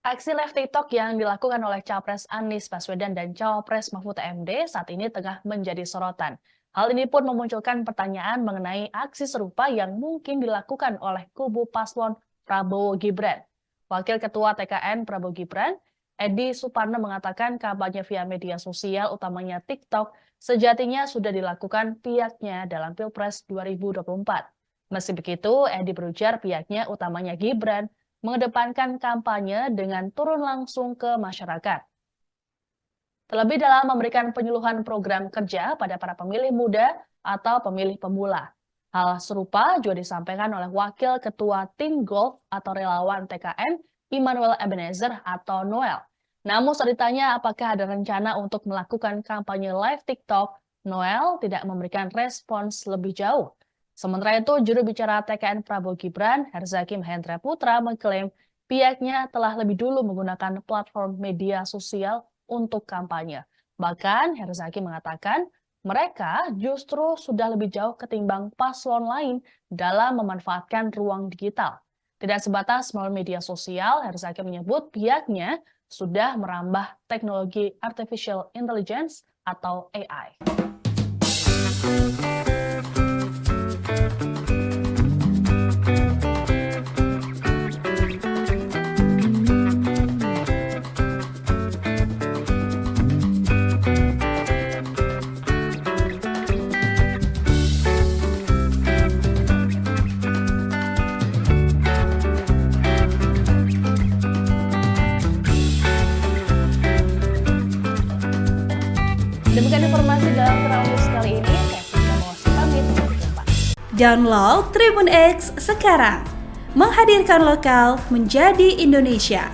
Aksi live TikTok yang dilakukan oleh Capres Anies Baswedan dan Cawapres Mahfud MD saat ini tengah menjadi sorotan. Hal ini pun memunculkan pertanyaan mengenai aksi serupa yang mungkin dilakukan oleh kubu paslon Prabowo Gibran. Wakil Ketua TKN Prabowo Gibran, Edi Suparno mengatakan kampanye via media sosial utamanya TikTok sejatinya sudah dilakukan pihaknya dalam Pilpres 2024. Meski begitu, Edi berujar pihaknya utamanya Gibran mengedepankan kampanye dengan turun langsung ke masyarakat. Terlebih dalam memberikan penyuluhan program kerja pada para pemilih muda atau pemilih pemula. Hal serupa juga disampaikan oleh Wakil Ketua Tim Golf atau relawan TKN, Immanuel Ebenezer atau Noel. Namun saat ditanya apakah ada rencana untuk melakukan kampanye live TikTok, Noel tidak memberikan respons lebih jauh. Sementara itu, juru bicara TKN Prabowo Gibran, Herzaki Mahendra Putra, mengklaim pihaknya telah lebih dulu menggunakan platform media sosial untuk kampanye. Bahkan, Herzaki mengatakan mereka justru sudah lebih jauh ketimbang paslon lain dalam memanfaatkan ruang digital. Tidak sebatas melalui media sosial, Herzaki menyebut pihaknya sudah merambah teknologi artificial intelligence atau AI. Demikian informasi dalam Viral News kali ini. Saya mau pamit, sampai jumpa. Download Tribun X sekarang, menghadirkan lokal menjadi Indonesia.